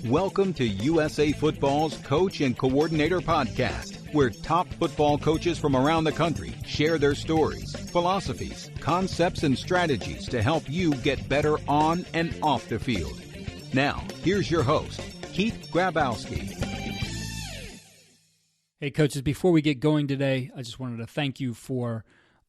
Welcome to USA Football's Coach and Coordinator Podcast, where top football coaches from around the country share their stories, philosophies, concepts, and strategies to help you get better on and off the field. Now, here's your host, Keith Grabowski. Hey, coaches, before we get going today, I just wanted to thank you for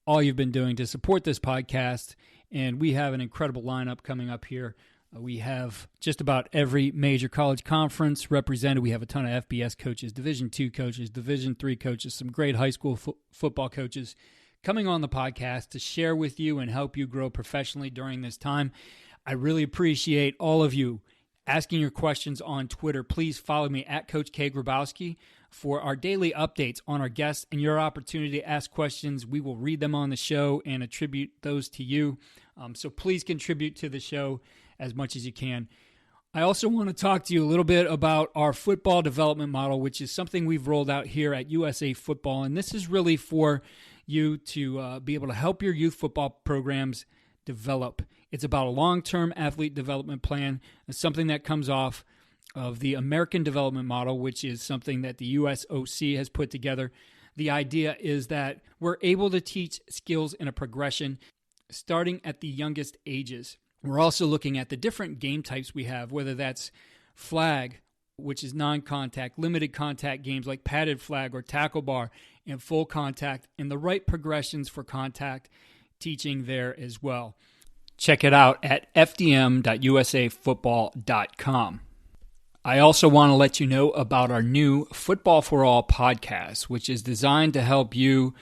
all you've been doing to support this podcast, and we have an incredible lineup coming up here. We have just about every major college conference represented. We have a ton of FBS coaches, Division II coaches, Division III coaches, some great high school football coaches coming on the podcast to share with you and help you grow professionally during this time. I really appreciate all of you asking your questions on Twitter. Please follow me at Coach K. Grabowski for our daily updates on our guests and your opportunity to ask questions. We will read them on the show and attribute those to you. So please contribute to the show as much as you can. I also want to talk to you a little bit about our football development model, which is something we've rolled out here at USA Football. And this is really for you to be able to help your youth football programs develop. It's about a long-term athlete development plan. It's something that comes off of the American development model, which is something that the USOC has put together. The idea is that we're able to teach skills in a progression starting at the youngest ages. We're also looking at the different game types we have, whether that's flag, which is non-contact, limited contact games like padded flag or tackle bar, and full contact, and the right progressions for contact teaching there as well. Check it out at fdm.usafootball.com. I also want to let you know about our new Football for All podcast, which is designed to help you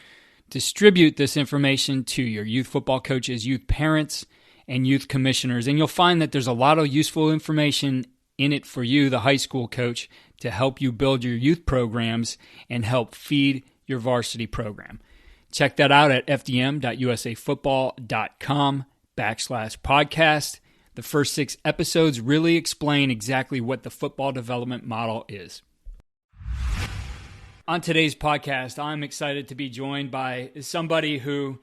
distribute this information to your youth football coaches, youth parents, and youth commissioners. And you'll find that there's a lot of useful information in it for you, the high school coach, to help you build your youth programs and help feed your varsity program. Check that out at fdm.usafootball.com/podcast. The first 6 episodes really explain exactly what the football development model is. On today's podcast, I'm excited to be joined by somebody who,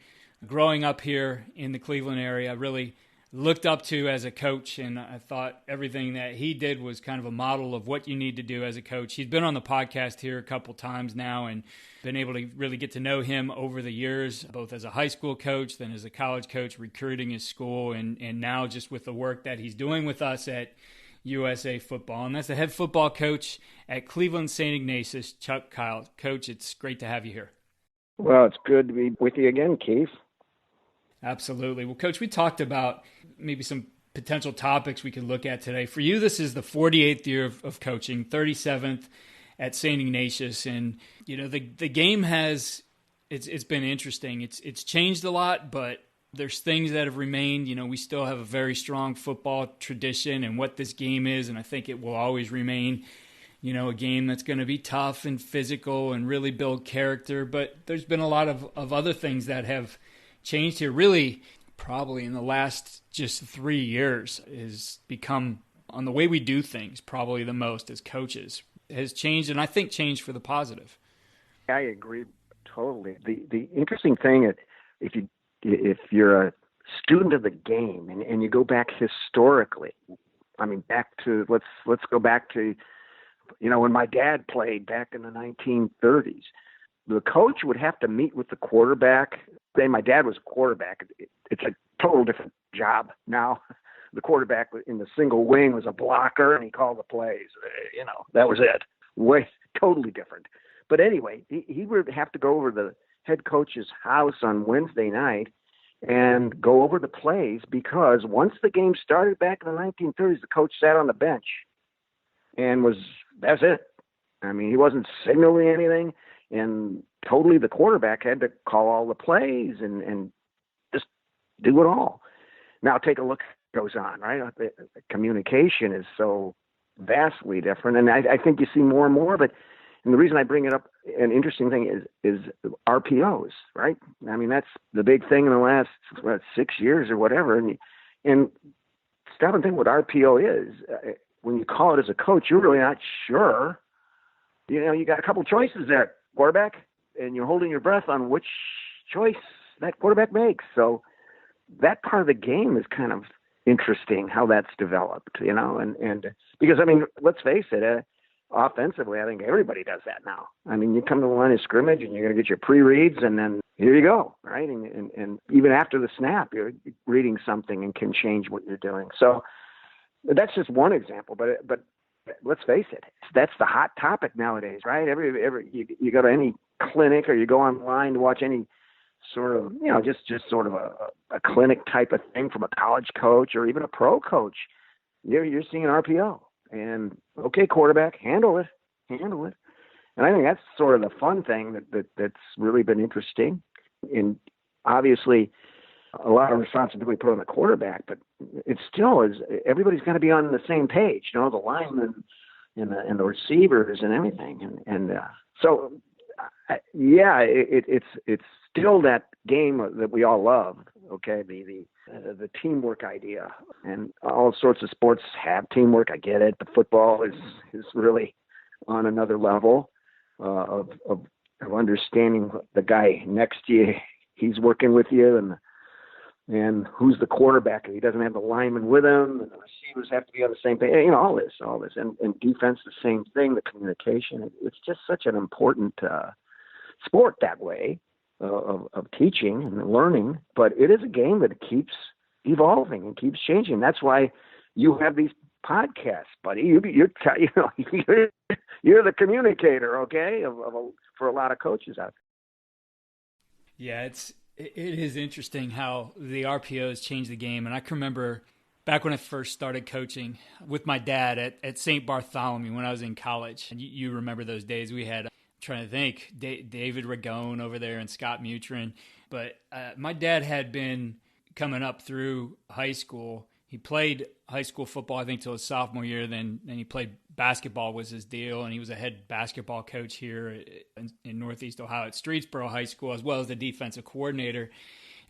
growing up here in the Cleveland area, really looked up to as a coach, and I thought everything that he did was kind of a model of what you need to do as a coach. He's been on the podcast here a couple times now and been able to really get to know him over the years, both as a high school coach, then as a college coach, recruiting his school, and now just with the work that he's doing with us at USA Football. And that's the head football coach at Cleveland St. Ignatius, Chuck Kyle. Coach, it's great to have you here. Well, it's good to be with you again, Keith. Absolutely. Well, Coach, we talked about maybe some potential topics we could look at today. For you, this is the 48th year of coaching, 37th at St. Ignatius. And, you know, the game has, it's been interesting. It's changed a lot, but there's things that have remained. You know, we still have a very strong football tradition and what this game is, and I think it will always remain, you know, a game that's going to be tough and physical and really build character. But there's been a lot of other things that have changed here. Really, probably in the last just 3 years has become, on the way we do things, probably the most as coaches, has changed, and I think changed for the positive. I agree totally. The interesting thing is if you're a student of the game and you go back historically, I mean, back to let's go back to, you know, when my dad played back in the 1930s, the coach would have to meet with the quarterback. Say my dad was a quarterback. It's a total different job now. The quarterback in the single wing was a blocker, and he called the plays. You know, that was it. Totally different. But anyway, he would have to go over to the head coach's house on Wednesday night and go over the plays, because once the game started back in the 1930s, the coach sat on the bench and that's it. I mean, he wasn't signaling anything, and totally the quarterback had to call all the plays and just do it all. Now take a look what goes on, right? The communication is so vastly different, and I think you see more and more of it. And the reason I bring it up, an interesting thing is RPOs, right? I mean, that's the big thing in the last 6 years or whatever. And stop and think what RPO is. When you call it as a coach, you're really not sure. You know, you got a couple choices there, quarterback, and you're holding your breath on which choice that quarterback makes. So that part of the game is kind of interesting how that's developed, and because, I mean, let's face it, offensively, I think everybody does that now. I mean, you come to the line of scrimmage and you're going to get your pre-reads, and then here you go, right? And even after the snap, you're reading something and can change what you're doing. So that's just one example, but let's face it, that's the hot topic nowadays, right? You go to any clinic or you go online to watch any sort of, just sort of a clinic type of thing from a college coach or even a pro coach. You're seeing an RPO, and okay, quarterback, handle it. And I think that's sort of the fun thing that's really been interesting. And obviously, a lot of responsibility put on the quarterback, but it still is. Everybody's got to be on the same page, the linemen and the receivers and everything. So, it's still that game that we all love. Okay, the teamwork idea, and all sorts of sports have teamwork. I get it. The football is really on another level of understanding the guy next to you. He's working with you, and who's the quarterback, and he doesn't have the lineman with him, and the receivers have to be on the same page. All this, and defense, the same thing. The communication. It's just such an important sport that way of teaching and learning. But it is a game that keeps evolving and keeps changing. That's why you have these podcasts, buddy. You're the communicator, okay, for a lot of coaches out there. Yeah, it is interesting how the RPOs changed the game. And I can remember back when I first started coaching with my dad at St. Bartholomew when I was in college. And you remember those days we had, I'm trying to think, David Ragone over there and Scott Mutrin. But my dad had been coming up through high school. He played high school football, I think, till his sophomore year. Then he played basketball was his deal, and he was a head basketball coach here in Northeast Ohio at Streetsboro High School, as well as the defensive coordinator.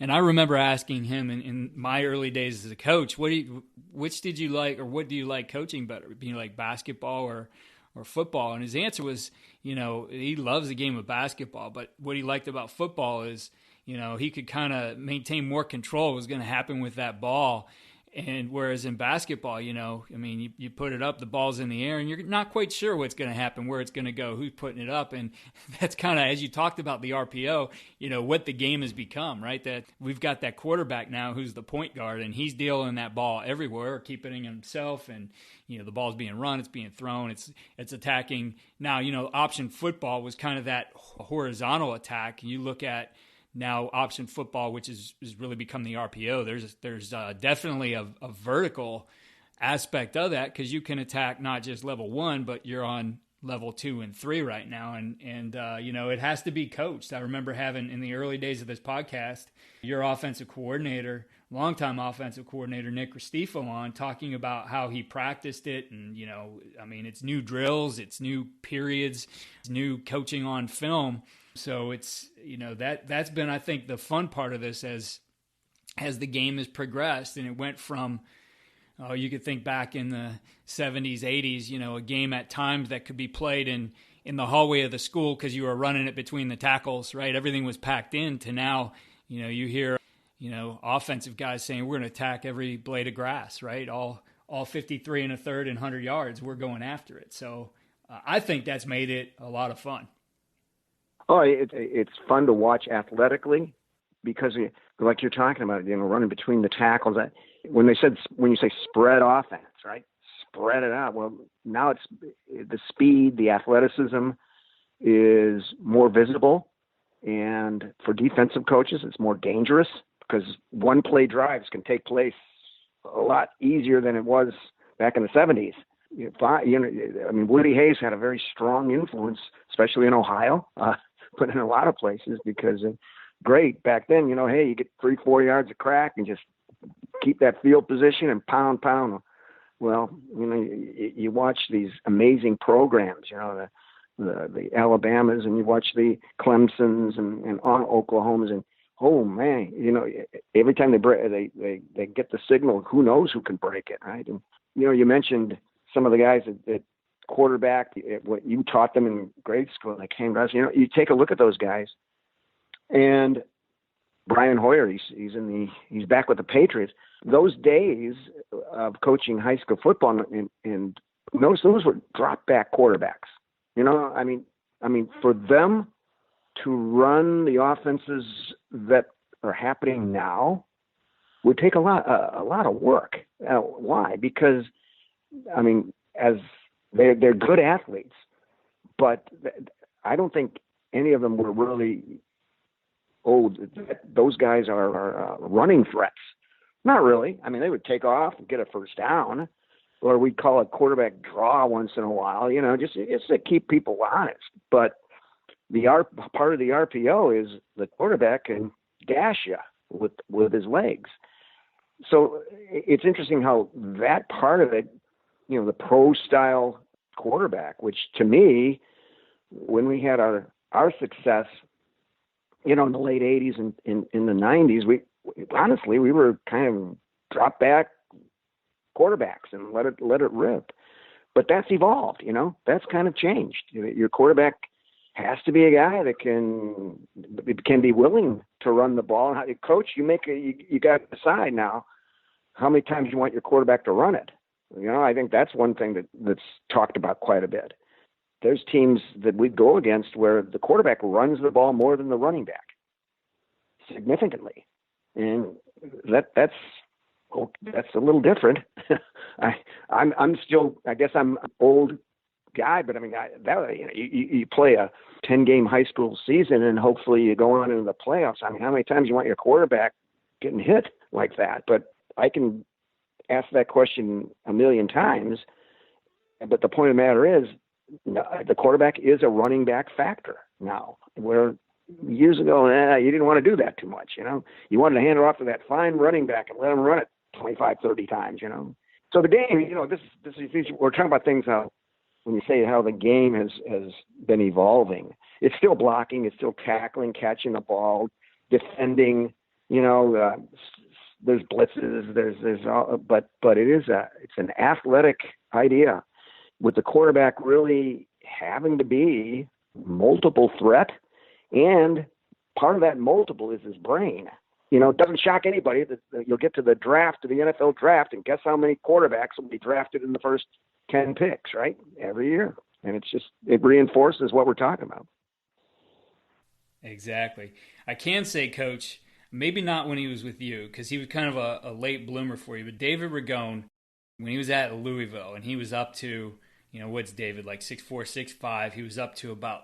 And I remember asking him in my early days as a coach, which did you like, or what do you like coaching better, being like basketball or football? And his answer was, he loves the game of basketball, but what he liked about football is, he could kind of maintain more control of what was going to happen with that ball. And whereas in basketball, you put it up, the ball's in the air, and you're not quite sure what's going to happen, where it's going to go, who's putting it up. And that's kind of, as you talked about the RPO, what the game has become, right? That we've got that quarterback now who's the point guard, and he's dealing that ball everywhere, keeping it himself. And, the ball's being run, it's being thrown, it's attacking. Now, option football was kind of that horizontal attack. You look at now option football, which is really become the RPO. There's definitely a vertical aspect of that, because you can attack not just level 1, but you're on level 2 and 3 right now. And it has to be coached. I remember having, in the early days of this podcast, your offensive coordinator, longtime offensive coordinator, Nick Restifo, on talking about how he practiced it. And, it's new drills, it's new periods, it's new coaching on film. So it's, that's been, I think, the fun part of this as the game has progressed. And it went from, you could think back in the 70s, 80s, a game at times that could be played in the hallway of the school because you were running it between the tackles, right? Everything was packed in, to now, you hear, offensive guys saying, we're going to attack every blade of grass, right? All 53 and a third and 100 yards, we're going after it. So I think that's made it a lot of fun. Oh, it's fun to watch athletically, because, like you're talking about, running between the tackles. When you say spread offense, right? Spread it out. Well, now it's the speed, the athleticism is more visible, and for defensive coaches, it's more dangerous, because one play drives can take place a lot easier than it was back in the 70s. Woody Hayes had a very strong influence, especially in Ohio, but in a lot of places, because great back then, hey, you get 3-4 yards of crack and just keep that field position and pound. Well, you watch these amazing programs, the Alabamas, and you watch the Clemsons and Oklahomas, and oh man, every time they get the signal, who knows who can break it, right? And you mentioned some of the guys that quarterback, what you taught them in grade school, they came to us. You take a look at those guys, and Brian Hoyer, he's back with the Patriots. those days of coaching high school football, and those were drop back quarterbacks. I mean, for them to run the offenses that are happening now would take a lot of work. Why? Because, I mean, as they're good athletes, but I don't think any of them were really, those guys are running threats. Not really. I mean, they would take off and get a first down, or we'd call a quarterback draw once in a while, just to keep people honest. But part of the RPO is the quarterback can dash you with his legs. So it's interesting how that part of it, the pro style quarterback, which to me, when we had our success, in the late 80s and in the 90s, we were kind of drop back quarterbacks and let it rip. But that's evolved, that's kind of changed. Your quarterback has to be a guy that can be willing to run the ball. Coach, you got to decide now how many times you want your quarterback to run it. I think that's one thing that's talked about quite a bit. There's teams that we go against where the quarterback runs the ball more than the running back, significantly, and that's a little different. I'm still, I guess I'm an old guy, but I mean, you play a 10-game high school season and hopefully you go on into the playoffs. I mean, how many times you want your quarterback getting hit like that? But I can ask that question a million times. But the point of the matter is, the quarterback is a running back factor now, where years ago, you didn't want to do that too much. You wanted to hand it off to that fine running back and let him run it 25, 30 times, So the game, this is, we're talking about things how, when you say how the game has been evolving, it's still blocking, it's still tackling, catching the ball, defending, there's blitzes, there's all, but it's an athletic idea, with the quarterback really having to be multiple threat, and part of that multiple is his brain. It doesn't shock anybody that you'll get to the draft, to the NFL draft, and guess how many quarterbacks will be drafted in the first 10 picks, right? Every year. And it reinforces what we're talking about. Exactly. I can say, Coach, maybe not when he was with you, because he was kind of a late bloomer for you, but David Ragone, when he was at Louisville, and he was up to, what's David, like 6'4", 6'5", he was up to about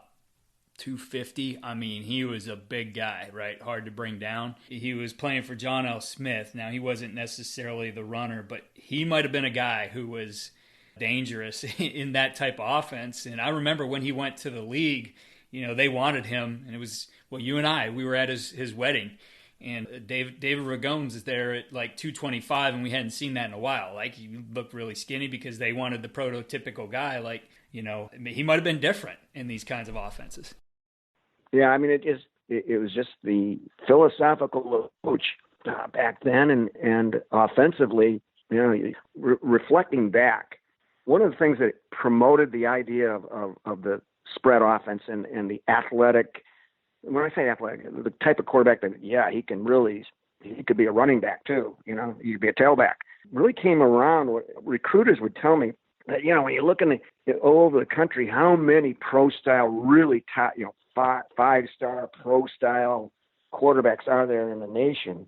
250. I mean, he was a big guy, right? Hard to bring down. He was playing for John L. Smith. Now, he wasn't necessarily the runner, but he might have been a guy who was dangerous in that type of offense. And I remember when he went to the league, they wanted him, and it was, you and I, we were at his wedding, and David Ragone's is there at like 225, and we hadn't seen that in a while. Like, he looked really skinny because they wanted the prototypical guy. Like, he might have been different in these kinds of offenses. Yeah, I mean, it was just the philosophical approach back then, and offensively, reflecting back, one of the things that promoted the idea of the spread offense and the athletic, when I say athletic, the type of quarterback that, he could be a running back too, he could be a tailback, really came around. What recruiters would tell me that, when you're looking at all over the country, how many pro-style, really top, five-star pro-style quarterbacks are there in the nation?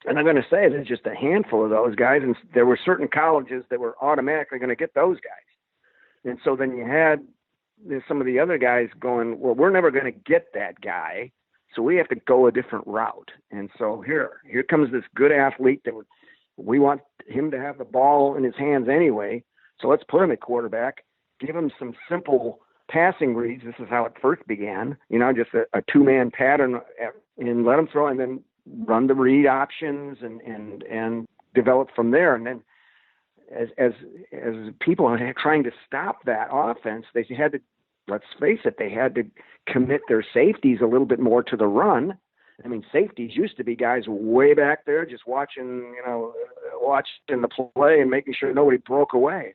And I'm going to say there's just a handful of those guys, and there were certain colleges that were automatically going to get those guys. And so then you had some of the other guys going, well, we're never going to get that guy, so we have to go a different route. And so here comes this good athlete that we want him to have the ball in his hands anyway, so let's put him at quarterback, give him some simple passing reads. This is how it first began, just a two-man pattern, and let him throw, and then run the read options and develop from there. And then as people are trying to stop that offense, they had to, let's face it, they had to commit their safeties a little bit more to the run. I mean, safeties used to be guys way back there just watching the play and making sure nobody broke away.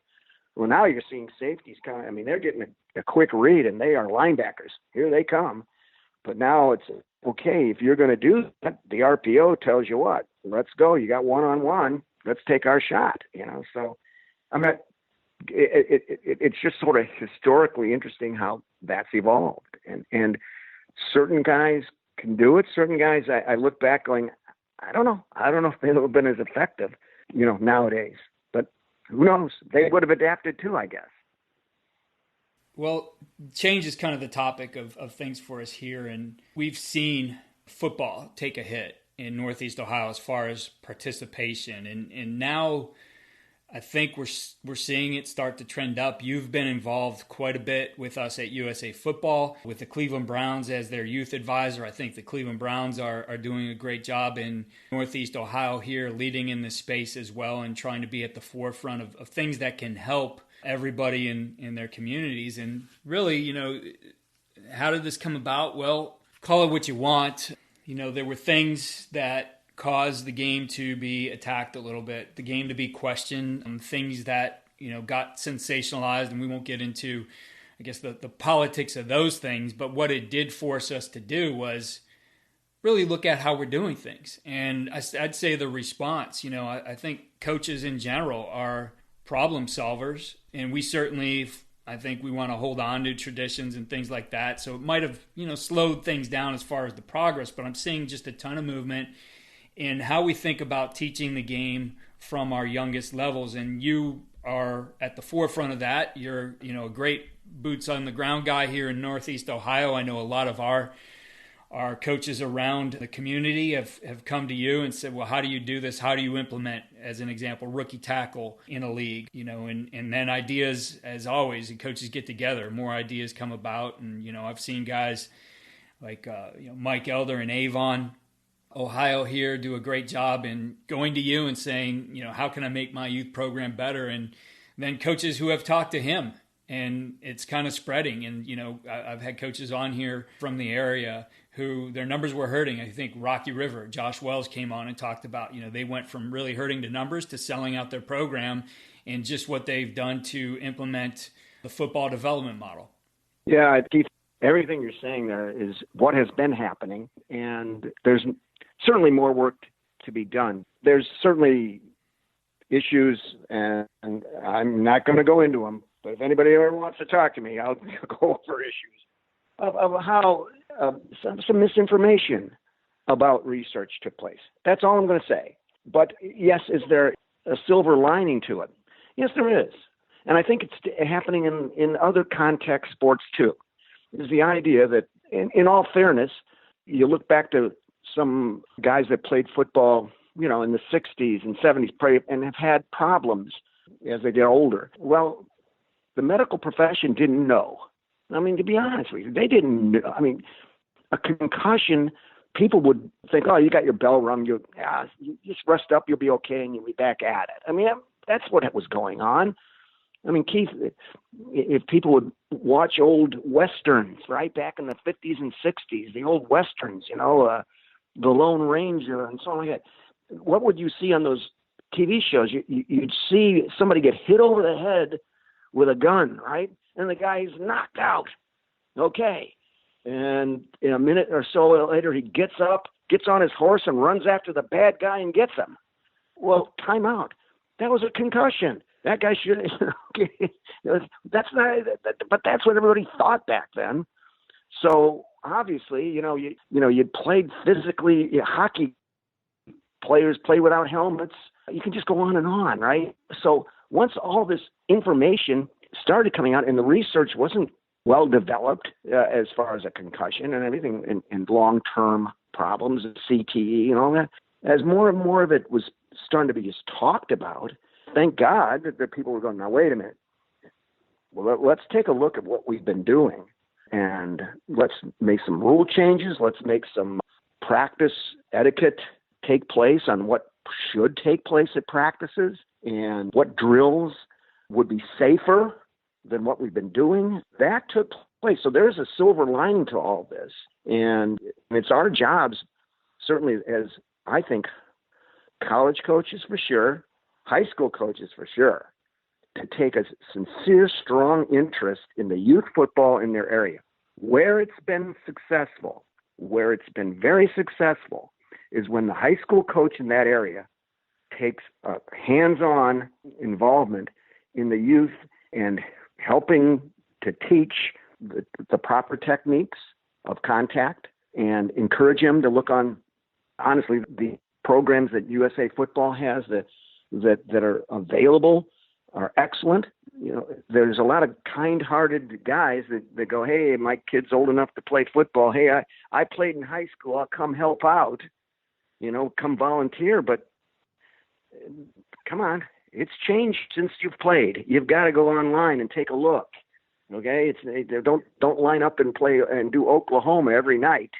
Well, now you're seeing safeties they're getting a quick read, and they are linebackers. Here they come. But now it's okay, if you're going to do that, the RPO tells you what? Let's go. You got one-on-one. Let's take our shot. So I mean, it's just sort of historically interesting how that's evolved. And certain guys can do it. Certain guys, I look back going, I don't know if they would have been as effective, nowadays. But who knows? They would have adapted too, I guess. Well, change is kind of the topic of things for us here, and we've seen football take a hit in Northeast Ohio as far as participation, and now I think we're seeing it start to trend up. You've been involved quite a bit with us at USA Football, with the Cleveland Browns as their youth advisor. I think the Cleveland Browns are doing a great job in Northeast Ohio here, leading in this space as well and trying to be at the forefront of things that can help everybody in their communities. And really, how did this come about? Well, call it what you want. There were things that caused the game to be attacked a little bit, the game to be questioned, things that, got sensationalized, and we won't get into, I guess, the politics of those things. But what it did force us to do was really look at how we're doing things. And I'd say the response, I think coaches in general are problem solvers, and we certainly, I think we want to hold on to traditions and things like that. So it might have, slowed things down as far as the progress, but I'm seeing just a ton of movement in how we think about teaching the game from our youngest levels. And you are at the forefront of that. You're, a great boots on the ground guy here in Northeast Ohio. I know a lot of our coaches around the community have come to you and said, well, how do you do this? How do you implement, as an example, rookie tackle in a league? And then ideas, as always, and coaches get together, more ideas come about. And, I've seen guys like, Mike Elder in Avon, Ohio here do a great job in going to you and saying, how can I make my youth program better? And then coaches who have talked to him, and it's kind of spreading. And, I've had coaches on here from the area who their numbers were hurting. I think Rocky River, Josh Wells came on and talked about, they went from really hurting to numbers to selling out their program, and just what they've done to implement the football development model. Yeah, Keith, everything you're saying there is what has been happening, and there's certainly more work to be done. There's certainly issues, and I'm not going to go into them, but if anybody ever wants to talk to me, I'll go over issues of how some misinformation about research took place. That's all I'm going to say. But yes, is there a silver lining to it? Yes, there is. And I think it's happening in other context sports too. Is the idea that, in all fairness, you look back to some guys that played football, in the 60s and 70s and have had problems as they get older. Well, the medical profession didn't know. I mean, to be honest with you, they didn't know. I mean, a concussion, people would think, oh, you got your bell rung, you just rest up, you'll be okay, and you'll be back at it. I mean, that's what was going on. I mean, Keith, if people would watch old Westerns, right, back in the 50s and 60s, the old Westerns, The Lone Ranger and so on like that, what would you see on those TV shows? You'd see somebody get hit over the head with a gun, right? And the guy's knocked out. Okay. And in a minute or so later, he gets up, gets on his horse, and runs after the bad guy and gets him. Well, time out. That was a concussion. That guy should. Okay, that's not. But that's what everybody thought back then. So obviously, you'd played physically. Hockey players play without helmets. You can just go on and on, right? So once all this information started coming out, and the research wasn't well developed as far as a concussion and everything, and long-term problems, CTE and all that, as more and more of it was starting to be just talked about, thank God that people were going, now, wait a minute. Well, let's take a look at what we've been doing, and let's make some rule changes. Let's make some practice etiquette take place on what should take place at practices and what drills would be safer than what we've been doing. That took place. So there's a silver lining to all this. And it's our jobs, certainly as I think college coaches for sure, high school coaches for sure, to take a sincere, strong interest in the youth football in their area. Where it's been successful, where it's been very successful is when the high school coach in that area takes a hands-on involvement in the youth and helping to teach the proper techniques of contact and encourage them to look on, honestly, the programs that USA Football has that are available are excellent. You know, there's a lot of kind-hearted guys that go, hey, my kid's old enough to play football. Hey, I played in high school. I'll come help out, you know, come volunteer. But come on, it's changed since you've played. You've got to go online and take a look. Okay, don't line up and play and do Oklahoma every night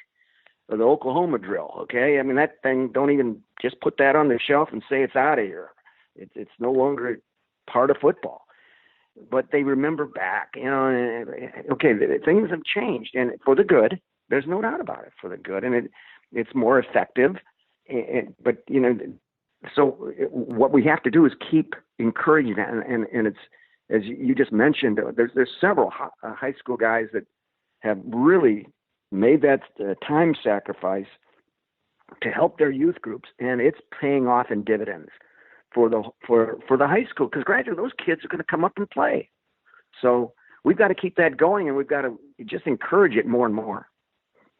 or the Oklahoma drill. Okay, I mean that thing. Don't even just put that on the shelf and say it's out of here. It's no longer part of football. But they remember back, you know. Okay, things have changed, and for the good. There's no doubt about it, for the good, and it's more effective. But you know, so what we have to do is keep encouraging that, and it's. As you just mentioned, there's several high school guys that have really made that time sacrifice to help their youth groups, and it's paying off in dividends for the high school, because gradually those kids are going to come up and play. So we've got to keep that going, and we've got to just encourage it more and more.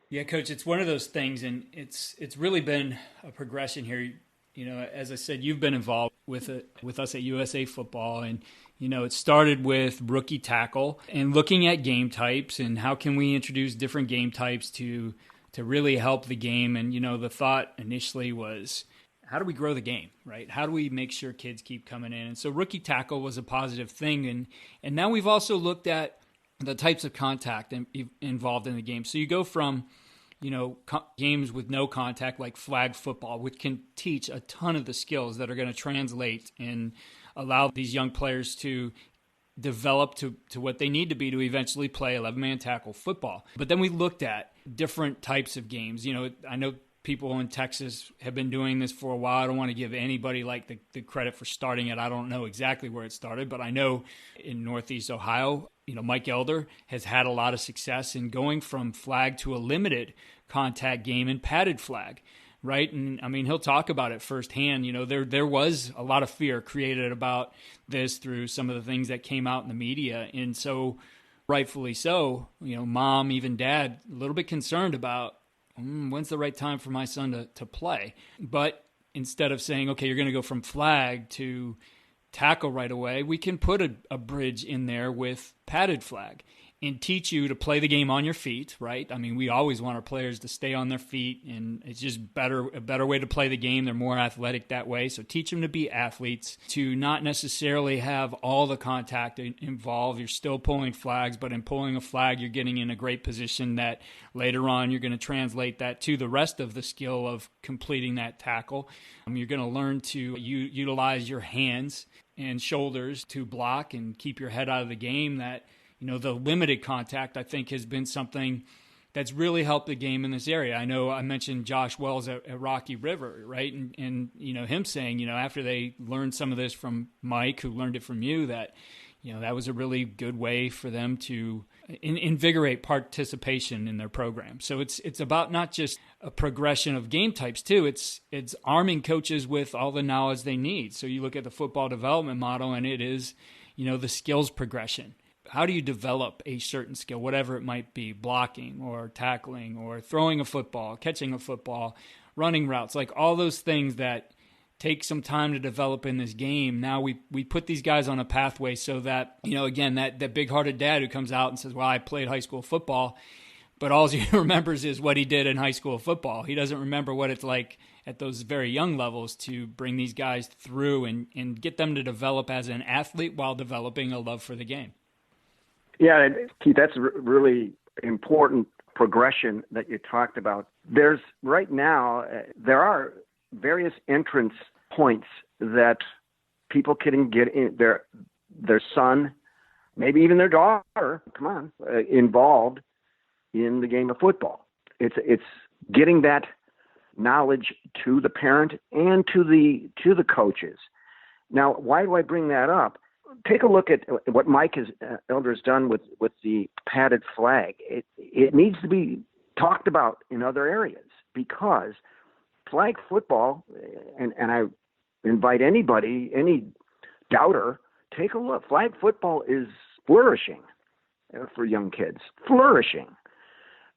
Yeah, Coach, it's one of those things, and it's really been a progression here. You know, as I said, you've been involved with us at USA Football, and you know, it started with rookie tackle and looking at game types and how can we introduce different game types to really help the game. And, you know, the thought initially was, how do we grow the game, right? How do we make sure kids keep coming in? And so rookie tackle was a positive thing. And now we've also looked at the types of contact involved in the game. So you go from, you know, games with no contact like flag football, which can teach a ton of the skills that are going to translate and allow these young players to develop to what they need to be to eventually play 11-man tackle football. But then we looked at different types of games. You know, I know people in Texas have been doing this for a while. I don't want to give anybody like the credit for starting it. I don't know exactly where it started, but I know in Northeast Ohio, you know, Mike Elder has had a lot of success in going from flag to a limited contact game and padded flag. Right. And I mean, he'll talk about it firsthand. You know, there was a lot of fear created about this through some of the things that came out in the media. And so rightfully so, you know, mom, even dad, a little bit concerned about when's the right time for my son to play. But instead of saying, OK, you're going to go from flag to tackle right away, we can put a bridge in there with padded flag and teach you to play the game on your feet, right? I mean, we always want our players to stay on their feet, and it's just a better way to play the game. They're more athletic that way. So teach them to be athletes, to not necessarily have all the contact involved. You're still pulling flags, but in pulling a flag, you're getting in a great position that later on you're going to translate that to the rest of the skill of completing that tackle. You're going to learn to utilize your hands and shoulders to block and keep your head out of the game. That, you know, the limited contact, I think, has been something that's really helped the game in this area. I know I mentioned Josh Wells at Rocky River, right? And you know, him saying, you know, after they learned some of this from Mike, who learned it from you, that, you know, that was a really good way for them to invigorate participation in their program. So it's about not just a progression of game types too. It's arming coaches with all the knowledge they need. So you look at the football development model, and it is, you know, the skills progression. How do you develop a certain skill, whatever it might be, blocking or tackling or throwing a football, catching a football, running routes, like all those things that take some time to develop in this game. Now we put these guys on a pathway so that, you know, again, that big-hearted dad who comes out and says, well, I played high school football, but all he remembers is what he did in high school football. He doesn't remember what it's like at those very young levels to bring these guys through and get them to develop as an athlete while developing a love for the game. Yeah, Keith, that's a really important progression that you talked about. There's right now, there are various entrance points that people can get in, their son, maybe even their daughter, involved in the game of football. It's getting that knowledge to the parent and to the coaches. Now, why do I bring that up? Take a look at what Mike Elder has done with the padded flag. It needs to be talked about in other areas, because flag football, and I invite anybody, any doubter, take a look. Flag football is flourishing for young kids. Flourishing.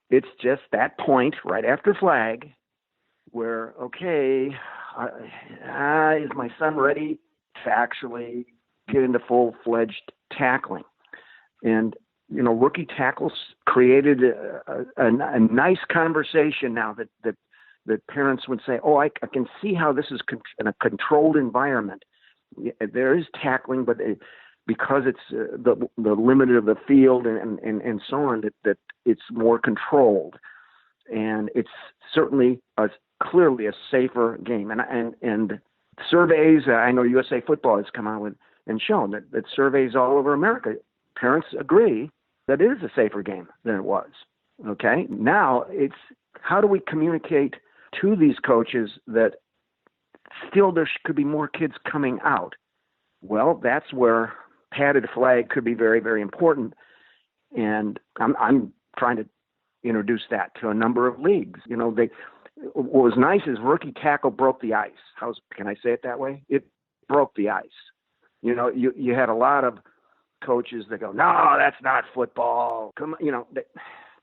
It's just that point right after flag where, okay, is my son ready to actually get into full-fledged tackling? And, rookie tackles created a nice conversation now that parents would say, oh, I can see how this is in a controlled environment. There is tackling, but because it's the limit of the field and so on, that it's more controlled. And it's certainly clearly a safer game. And surveys, I know USA Football has come out with and shown that surveys all over America, parents agree that it is a safer game than it was. Okay? Now it's how do we communicate to these coaches that still there could be more kids coming out? Well, that's where padded flag could be very, very important. And I'm trying to introduce that to a number of leagues. What was nice is rookie tackle broke the ice. Can I say it that way? It broke the ice. You had a lot of coaches that go, no, that's not football. Come on,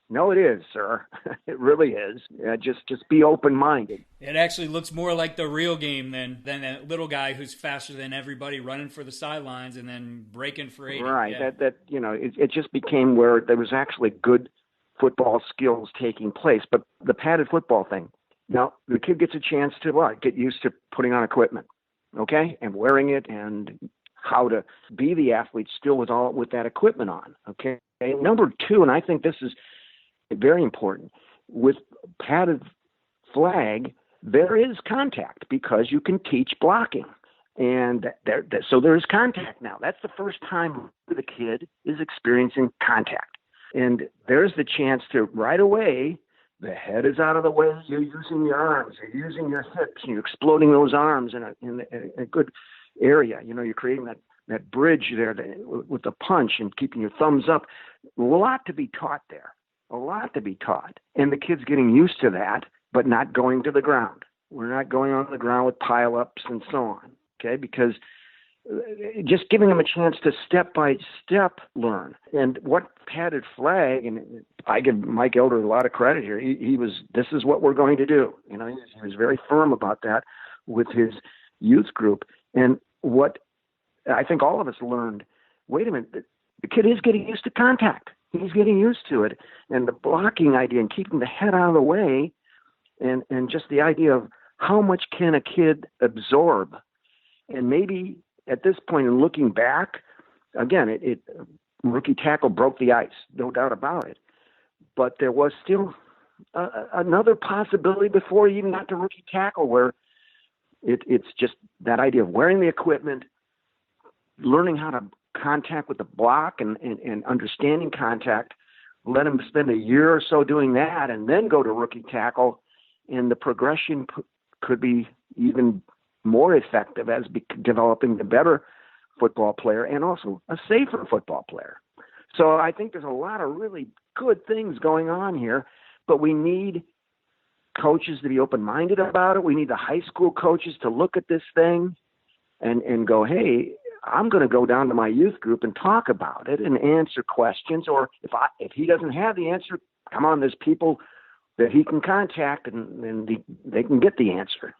no, it is, sir. It really is. Just be open-minded. It actually looks more like the real game than that little guy who's faster than everybody running for the sidelines and then breaking for 80. Right. Yeah. It just became where there was actually good football skills taking place. But the padded football thing, now the kid gets a chance to get used to putting on equipment, okay, and wearing it, and how to be the athlete still with that equipment on, okay. And number two, and I think this is very important, with padded flag, there is contact because you can teach blocking. And so there is contact now. That's the first time the kid is experiencing contact. And there's the chance to right away, the head is out of the way, you're using your arms, you're using your hips, and you're exploding those arms in a good area. You're creating that bridge there with the punch and keeping your thumbs up. A lot to be taught there. A lot to be taught. And the kid's getting used to that, but not going to the ground. We're not going on the ground with pile-ups and so on, okay? Because just giving them a chance to step-by-step learn. And what padded flag, and I give Mike Elder a lot of credit here, this is what we're going to do. He was very firm about that with his youth group. And what I think all of us learned, wait a minute, the kid is getting used to contact. He's getting used to it. And the blocking idea and keeping the head out of the way and just the idea of how much can a kid absorb. And maybe at this point in looking back, again, it rookie tackle broke the ice, no doubt about it. But there was still another possibility before you even got to rookie tackle where it's just that idea of wearing the equipment, learning how to contact with the block and understanding contact. Let them spend a year or so doing that and then go to rookie tackle, and the progression could be even more effective as developing the better football player and also a safer football player. So I think there's a lot of really good things going on here, but we need coaches to be open-minded about it. We need the high school coaches to look at this thing and go, hey, I'm going to go down to my youth group and talk about it and answer questions. Or if he doesn't have the answer, come on, there's people that he can contact and they can get the answer.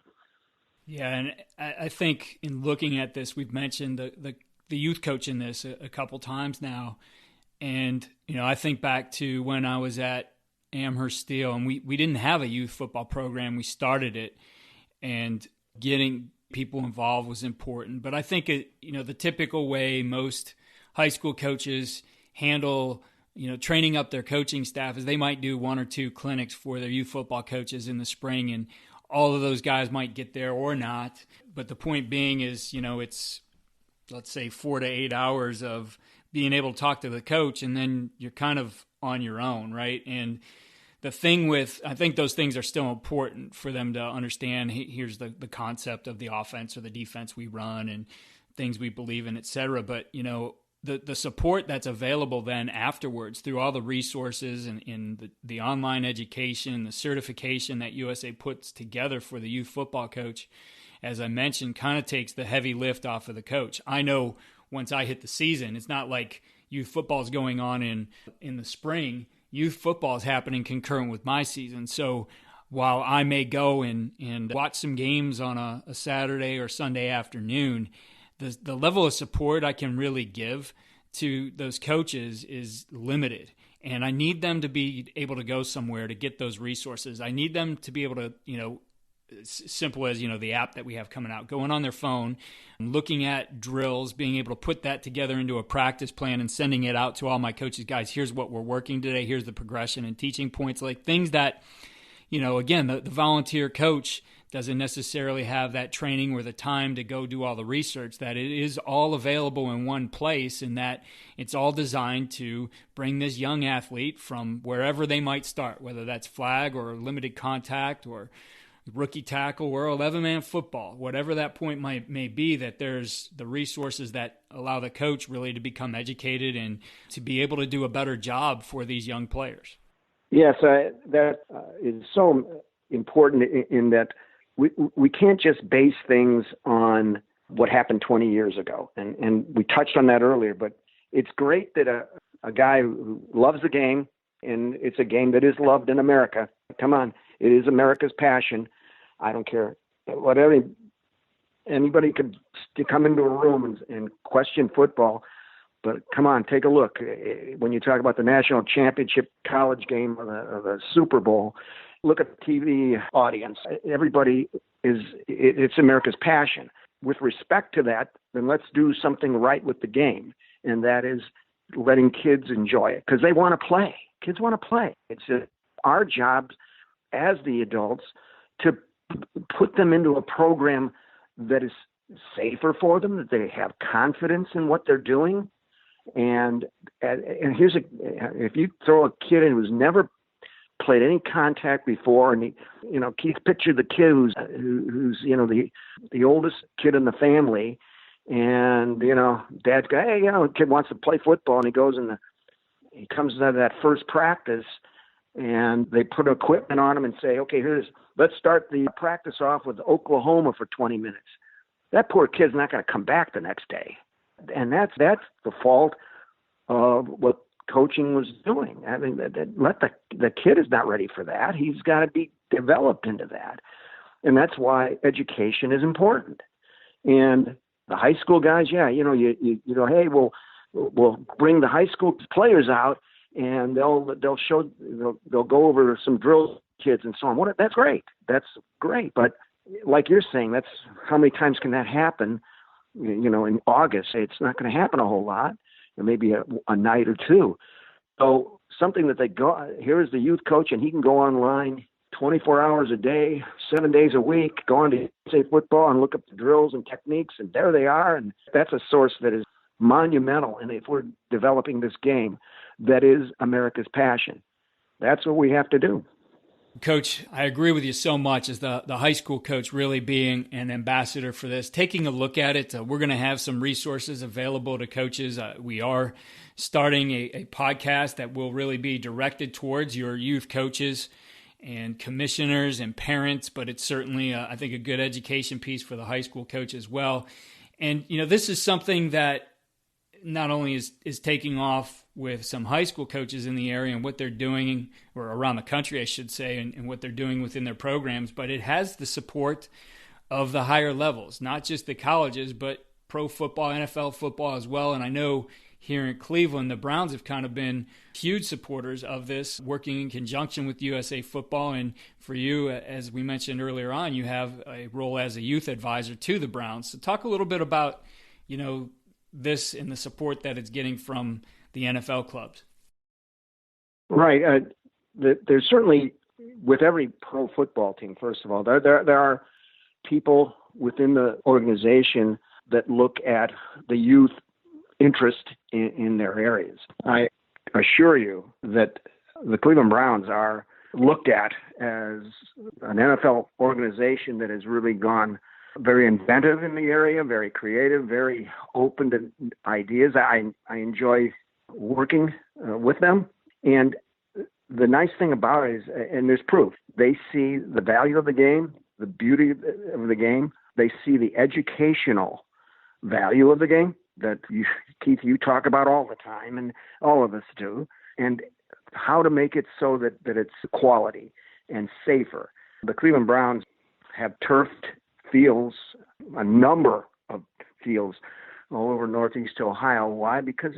Yeah, and I think in looking at this, we've mentioned the youth coach in this a couple times now. And, I think back to when I was at Amherst Steel, and we didn't have a youth football program. We started it, and getting people involved was important. But I think the typical way most high school coaches handle training up their coaching staff is they might do one or two clinics for their youth football coaches in the spring, and all of those guys might get there or not. But the point being is, it's, let's say, 4 to 8 hours of being able to talk to the coach, and then you're kind of on your own, right? And the thing I think those things are still important for them to understand. Here's the concept of the offense or the defense we run and things we believe in, et cetera. But, the support that's available then afterwards through all the resources and in the online education, the certification that USA puts together for the youth football coach, as I mentioned, kind of takes the heavy lift off of the coach. I know once I hit the season, it's not like youth football is going on in the spring. Youth football is happening concurrent with my season. So while I may go and watch some games on a Saturday or Sunday afternoon, the level of support I can really give to those coaches is limited. And I need them to be able to go somewhere to get those resources. I need them to be able to, simple as, the app that we have coming out, going on their phone, looking at drills, being able to put that together into a practice plan and sending it out to all my coaches. Guys, here's what we're working today. Here's the progression and teaching points, like things that, again, the volunteer coach doesn't necessarily have that training or the time to go do all the research, that it is all available in one place, and that it's all designed to bring this young athlete from wherever they might start, whether that's flag or limited contact or rookie tackle or 11-man football, whatever that point may be, that there's the resources that allow the coach really to become educated and to be able to do a better job for these young players. Yes, that is so important in that we can't just base things on what happened 20 years ago. And we touched on that earlier, but it's great that a guy who loves the game, and it's a game that is loved in America. Come on, it is America's passion. I don't care whatever. Anybody could come into a room and question football, but come on, take a look. When you talk about the national championship college game or the Super Bowl, look at the TV audience. Everybody it's America's passion. With respect to that, then let's do something right with the game, and that is letting kids enjoy it because they want to play. Kids want to play. It's our job as the adults to put them into a program that is safer for them, that they have confidence in what they're doing. And here's if you throw a kid in who's never played any contact before, and Keith pictured the kid who's the oldest kid in the family, and dad's guy, hey, the kid wants to play football, and he goes and he comes out of that first practice, and they put equipment on him and say, okay, let's start the practice off with Oklahoma for 20 minutes. That poor kid's not going to come back the next day. And that's the fault of what coaching was doing. I mean, the kid is not ready for that. He's got to be developed into that. And that's why education is important. And the high school guys, hey, we'll bring the high school players out, and they'll go over some drills, kids, and so on. That's great. That's great. But like you're saying, that's how many times can that happen? In August, it's not going to happen a whole lot, or maybe a night or two. So something that here is the youth coach, and he can go online 24 hours a day, 7 days a week, go on to say football and look up the drills and techniques, and there they are. And that's a source that is monumental. And if we're developing this game, that is America's passion. That's what we have to do. Coach, I agree with you so much as the high school coach really being an ambassador for this, taking a look at it. We're going to have some resources available to coaches. We are starting a podcast that will really be directed towards your youth coaches and commissioners and parents, but it's certainly, I think, a good education piece for the high school coach as well. And, this is something that not only is taking off with some high school coaches in the area and what they're doing, or around the country, I should say, and what they're doing within their programs, but it has the support of the higher levels, not just the colleges, but pro football, NFL football as well. And I know here in Cleveland, the Browns have kind of been huge supporters of this, working in conjunction with USA Football. And for you, as we mentioned earlier on, you have a role as a youth advisor to the Browns. So talk a little bit about, this and the support that it's getting from the NFL clubs. Right. There's certainly, with every pro football team, first of all, there are people within the organization that look at the youth interest in their areas. I assure you that the Cleveland Browns are looked at as an NFL organization that has really gone very inventive in the area, very creative, very open to ideas. I enjoy working with them. And the nice thing about it is, and there's proof, they see the value of the game, the beauty of the game. They see the educational value of the game that Keith, you talk about all the time, and all of us do, and how to make it so that it's quality and safer. The Cleveland Browns have turfed fields, a number of fields all over Northeast Ohio. Why? Because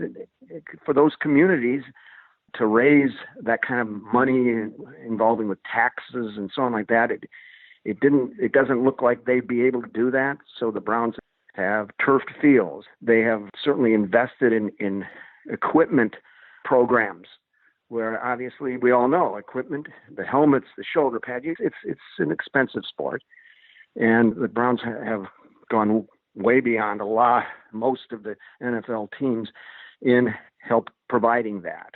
for those communities to raise that kind of money involving with taxes and so on like that, it doesn't look like they'd be able to do that. So the Browns have turfed fields. They have certainly invested in equipment programs where obviously we all know equipment, the helmets, the shoulder pads, it's an expensive sport. And the Browns have gone way beyond most of the NFL teams in help providing that.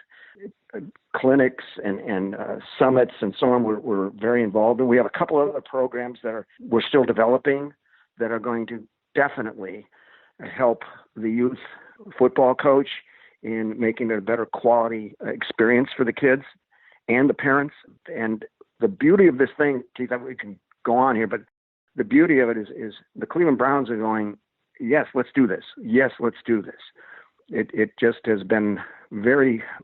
Clinics and summits and so on we're very involved in. We have a couple of other programs that we're still developing that are going to definitely help the youth football coach in making it a better quality experience for the kids and the parents. And the beauty of this thing, Keith, we can go on here, but the beauty of it is the Cleveland Browns are going, yes, let's do this. Yes, let's do this. It just has been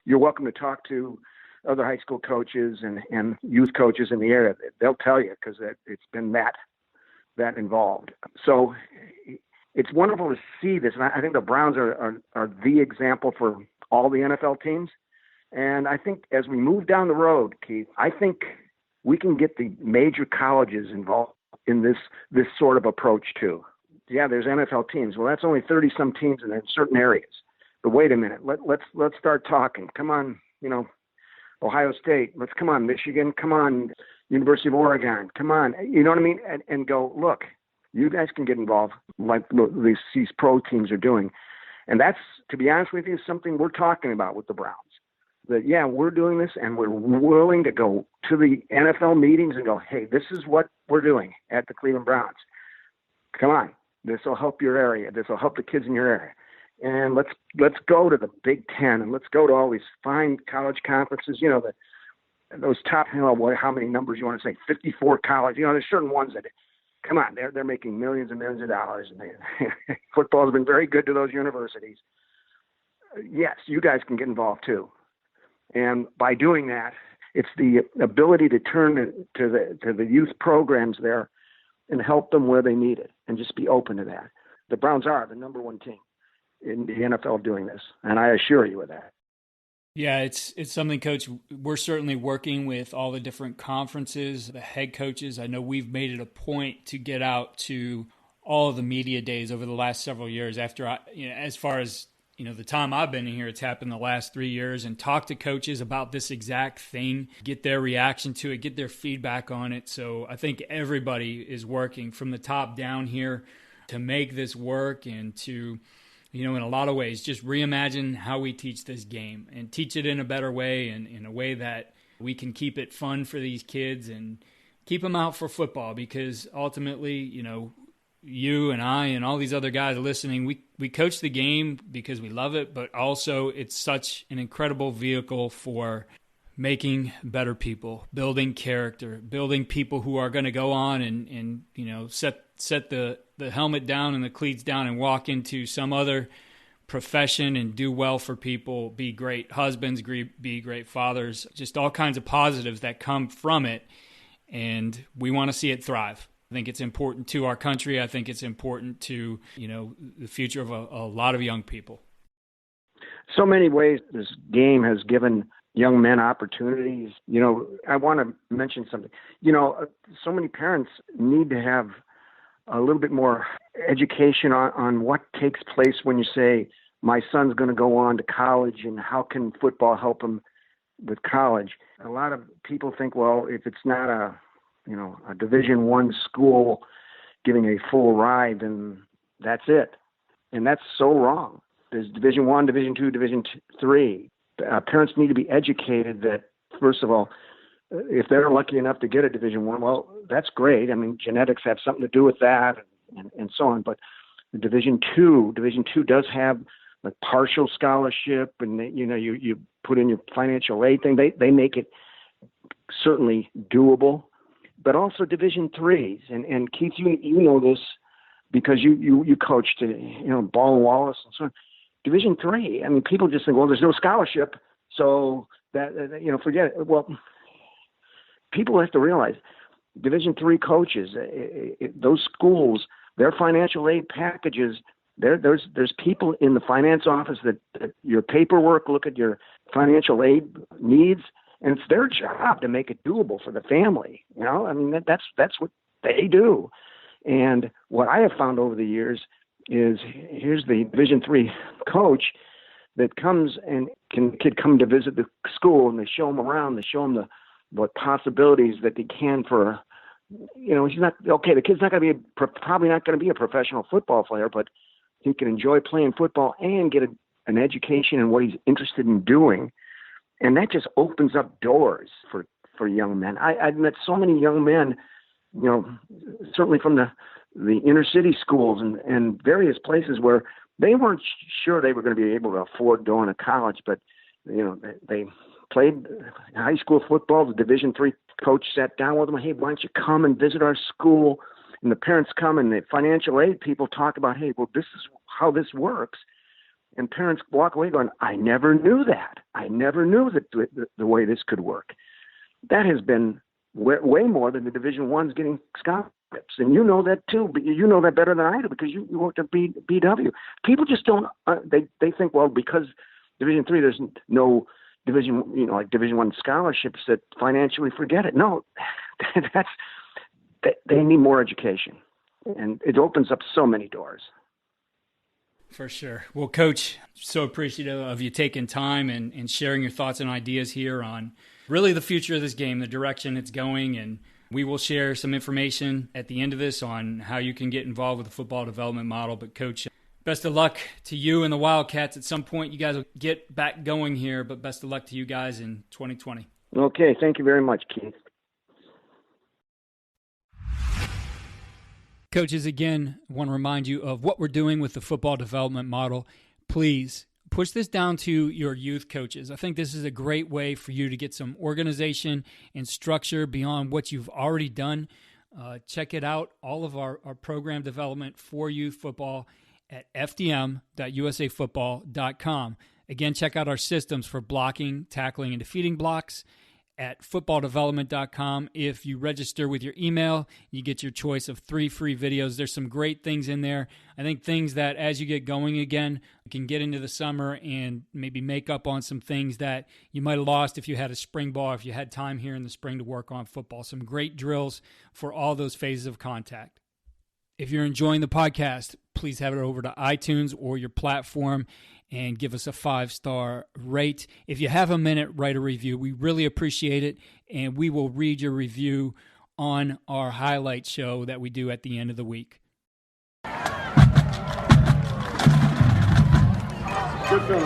you're welcome to talk to other high school coaches and youth coaches in the area. They'll tell you because it's been that involved. So it's wonderful to see this. And I think the Browns are the example for all the NFL teams. And I think as we move down the road, Keith, I think we can get the major colleges involved in this sort of approach too. Yeah, there's NFL teams. Well, that's only 30-some teams in certain areas. But wait a minute, let's start talking. Come on, Ohio State. Come on, Michigan. Come on, University of Oregon. Come on, you know what I mean? And go, look, you guys can get involved like these pro teams are doing. And that's, to be honest with you, something we're talking about with the Browns. That, yeah, we're doing this and we're willing to go to the NFL meetings and go, hey, this is what we're doing at the Cleveland Browns. Come on, this will help your area. This will help the kids in your area. And let's go to the Big Ten and let's go to all these fine college conferences. Those top, how many numbers you want to say? 54 college. There's certain ones that, come on, they're making millions and millions of dollars, and football has been very good to those universities. Yes, you guys can get involved too. And by doing that, it's the ability to turn to the youth programs there and help them where they need it, and just be open to that. The Browns are the number one team in the NFL doing this, and I assure you of that. Yeah, it's something, Coach, we're certainly working with all the different conferences, the head coaches. I know we've made it a point to get out to all of the media days over the last several years. As far as the time I've been in here, it's happened the last 3 years, and talk to coaches about this exact thing, get their reaction to it, get their feedback on it. So I think everybody is working from the top down here to make this work and to, in a lot of ways, just reimagine how we teach this game and teach it in a better way, and in a way that we can keep it fun for these kids and keep them out for football, because ultimately, you and I and all these other guys listening, we coach the game because we love it, but also it's such an incredible vehicle for making better people, building character, building people who are going to go on and set the helmet down and the cleats down and walk into some other profession and do well for people, be great husbands, be great fathers, just all kinds of positives that come from it. And we want to see it thrive. I think it's important to our country. I think it's important to, the future of a lot of young people. So many ways this game has given young men opportunities. I want to mention something. So many parents need to have a little bit more education on what takes place when you say, my son's going to go on to college, and how can football help him with college. A lot of people think, well, if it's not a Division I school giving a full ride, then that's it. And that's so wrong. There's Division I, Division II, Division III. Parents need to be educated that, first of all, if they're lucky enough to get a Division I, well, that's great. I mean, genetics have something to do with that. and so on. But the Division two does have a partial scholarship, and you put in your financial aid thing. They make it certainly doable, but also Division threes. And Keith, you know this because you coached, Ball and Wallace and so on. Division three. I mean, people just think, well, there's no scholarship, so that forget it. Well, people have to realize Division three coaches, those schools, their financial aid packages. There's people in the finance office that your paperwork, look at your financial aid needs, and it's their job to make it doable for the family. I mean, that's what they do. And what I have found over the years is here's the Division three coach that comes and could come to visit the school, and they show him around, they show him what possibilities that they can for, he's not, okay, the kid's not going to be probably not going to be a professional football player, but he can enjoy playing football and get an education in what he's interested in doing. And that just opens up doors for young men. I've met so many young men, certainly from the inner city schools and various places where they weren't sure they were going to be able to afford going to college, but they played high school football. The Division three coach sat down with them. Hey, why don't you come and visit our school? And the parents come, and the financial aid people talk about, hey, well, this is how this works. And parents walk away going, I never knew that. I never knew that the way this could work. That has been way more than the Division ones getting scholarships. And you know that too, but you know that better than I do because you worked at BW. People just don't, they think, well, because Division three, there's no Division, like Division one scholarships, that financially forget it. No, they need more education, and it opens up so many doors. For sure. Well, Coach, so appreciative of you taking time and sharing your thoughts and ideas here on really the future of this game, the direction it's going, and we will share some information at the end of this on how you can get involved with the football development model. But, Coach, best of luck to you and the Wildcats. At some point, you guys will get back going here, but best of luck to you guys in 2020. Okay. Thank you very much, Keith. Coaches, again, I want to remind you of what we're doing with the football development model. Please push this down to your youth coaches. I think this is a great way for you to get some organization and structure beyond what you've already done. Check it out, all of our program development for youth football at fdm.usafootball.com. Again, check out our systems for blocking, tackling, and defeating blocks at footballdevelopment.com. If you register with your email, you get your choice of 3 free videos. There's some great things in there. I think things that as you get going again, you can get into the summer and maybe make up on some things that you might have lost if you had a spring ball, if you had time here in the spring to work on football. Some great drills for all those phases of contact. If you're enjoying the podcast, please head over to iTunes or your platform and give us a 5-star rate. If you have a minute, write a review. We really appreciate it, and we will read your review on our highlight show that we do at the end of the week. Good film.